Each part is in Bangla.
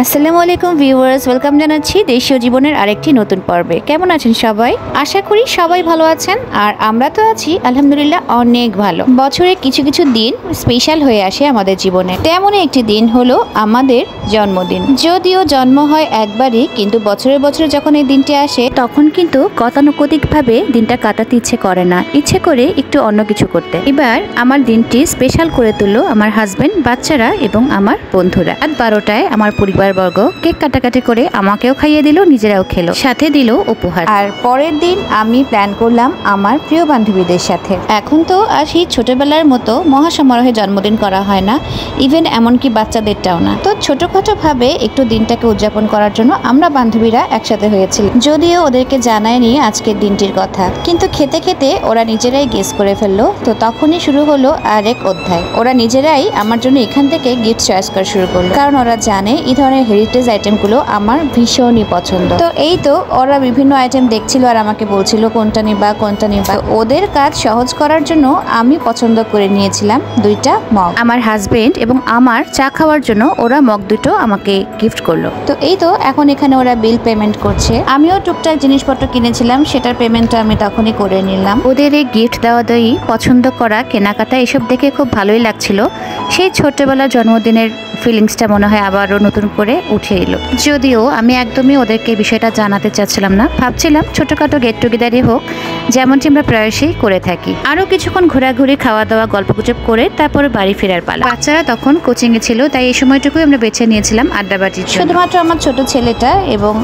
আসসালামু আলাইকুম ভিউয়ার্স, ওয়েলকাম জানাচ্ছি দেশীয় জীবনের আরেকটি নতুন পর্বে। কেমন আছেন সবাই? আশা করি সবাই ভালো আছেন। আর আমরা তো আছি আলহামদুলিল্লাহ অনেক ভালো। বছরে কিছু কিছু দিন স্পেশাল হয়ে আসে আমাদের জীবনে। তেমনই একটি দিন হলো আমাদের জন্মদিন। যদিও জন্ম হয় একবারই, কিন্তু বছরে বছরে যখন এই দিনটি আসে তখন কিন্তু গতানুগতিকভাবে দিনটা কাটাতে ইচ্ছে করে না, ইচ্ছে করে একটু অন্য কিছু করতে। এবার আমার দিনটি স্পেশাল করে তুললো আমার হাজবেন্ড, বাচ্চারা এবং আমার বন্ধুরা। রাত 12টায় আমার পরিবারবর্গ কেক কাটাকাটি করে আমাকেও খাইয়ে দিল, নিজেরাও খেলো, সাথে দিল উপহার। আর পরের দিন আমি প্ল্যান করলাম আমার প্রিয় বান্ধবীদের সাথে। এখন তো আর সেই ছোটবেলার মতো মহাসমারোহে জন্মদিন করা হয় না, ইভেন এমনকি বাচ্চাদেরটাও না। তো ছোটখাটো ভাবে একটু দিনটাকে উদযাপন করার জন্য আমরা বান্ধবীরা একসাথে হয়েছিলাম। যদিও ওদেরকে জানায়নি আজকের দিনটির কথা, কিন্তু খেতে খেতে ওরা নিজেরাই গেস করে ফেললো। তো তখনই শুরু হলো আরেক অধ্যায়। ওরা নিজেরাই আমার জন্য এখান থেকে গিফট চয়েস করা শুরু করলো, কারণ ওরা জানে এই ধরনের হেরিটেজ আইটেমগুলো আমার ভীষণই পছন্দ। তো এই তো ওরা বিভিন্ন আইটেম দেখছিল আর আমাকে বলছিল কোনটা নিবা কোনটা নিবা। ওদের কাজ সহজ করার জন্য আমি পছন্দ করে নিয়েছিলাম দুইটা মগ। আমার হাজবেন্ড এবং আমার চা খাওয়ার জন্য ওরা মগ দুটো আমাকে গিফট করলো। তো এই তো এখন এখানে ওরা বিল পেমেন্ট করছে। আমিও টুকটাক জিনিসপত্র কিনেছিলাম, সেটার পেমেন্টটা আমি তখনই করে নিলাম। ওদের এই গিফট দেওয়া দেওয়ি, পছন্দ করা, কেনাকাটা এসব দেখে খুব ভালোই লাগছিল। সেই ছোটবেলার জন্মদিনের ফিলিংসটা মনে হয় আবারও নতুন করে উঠে এলো। যদিও আমি একদমই ওদেরকে বিষয়টা জানাতে চাচ্ছিলাম না, ভাবছিলাম ছোটখাটো গেট টুগেদারই হোক, যেমনটি আমরা প্রায়শই করে থাকি। আরো কিছুক্ষণ ঘোরাঘুরি, খাওয়া দাওয়া, গল্পগুজব করে তারপরে বাড়ি ফেরার পালা। বাচ্চারা তখন কোচিং এ ছিল, তাই এই সময়টুকুই আমরা বেছে নিয়েছিলাম আড্ডাবাজির। শুধুমাত্র আমার ছোট ছেলেটা এবং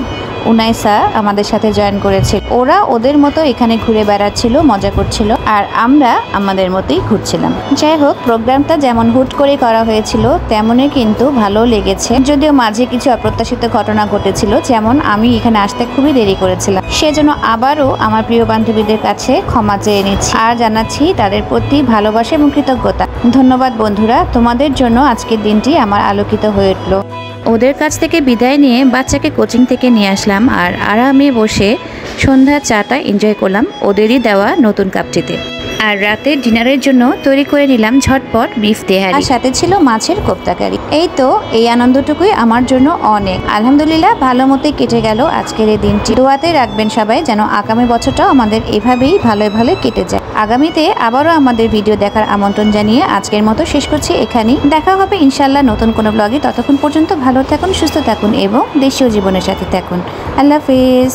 উনাইসা আমাদের সাথে জয়েন করেছে। ওরা ওদের মতো এখানে ঘুরে বেড়াচ্ছিল, মজা করছিল, আর আমরা আমাদের মতোই ঘুরছিলাম। যাই হোক, প্রোগ্রামটা যেমন হুট করে করা হয়েছিল তেমনই কিন্তু ভালো লেগেছে। যদিও মাঝে কিছু অপ্রত্যাশিত ঘটনা ঘটেছিল, যেমন আমি এখানে আসতে খুবই দেরি করেছিলাম। সেজন্য আবারও আমার প্রিয় বান্ধবীদের কাছে ক্ষমা চেয়ে নিচ্ছি আর জানাচ্ছি তাদের প্রতি ভালোবাসা এবং কৃতজ্ঞতা। ধন্যবাদ বন্ধুরা, তোমাদের জন্য আজকের দিনটি আমার আলোকিত হয়ে উঠল। ওদের কাছ থেকে বিদায় নিয়ে বাচ্চাকে কোচিং থেকে নিয়ে আসলাম আর আরামে বসে সন্ধ্যার চাটা এনজয় করলাম ওদেরই দেওয়া নতুন কাপটিতে। আর রাতে ডিনারের জন্য তৈরি করে নিলাম ঝটপট বিফ তেহারি, আর সাথে ছিল মাছের কোপ্তাকারি। এই তো এই আনন্দটুকুই আমার জন্য অনেক। আলহামদুলিল্লাহ ভালো মতোই কেটে গেল আজকের এই দিনটি। দোয়াতে রাখবেন সবাই যেন আগামী বছরটাও আমাদের এভাবেই ভালোই ভালোই কেটে যায়। আগামীতে আবারও আমাদের ভিডিও দেখার আমন্ত্রণ জানিয়ে আজকের মতো শেষ করছি এখানেই। দেখা হবে ইনশাল্লাহ নতুন কোনো ব্লগে। ততক্ষণ পর্যন্ত ভালো থাকুন, সুস্থ থাকুন এবং দেশীয় জীবনের সাথে থাকুন। আল্লাহ হাফেজ।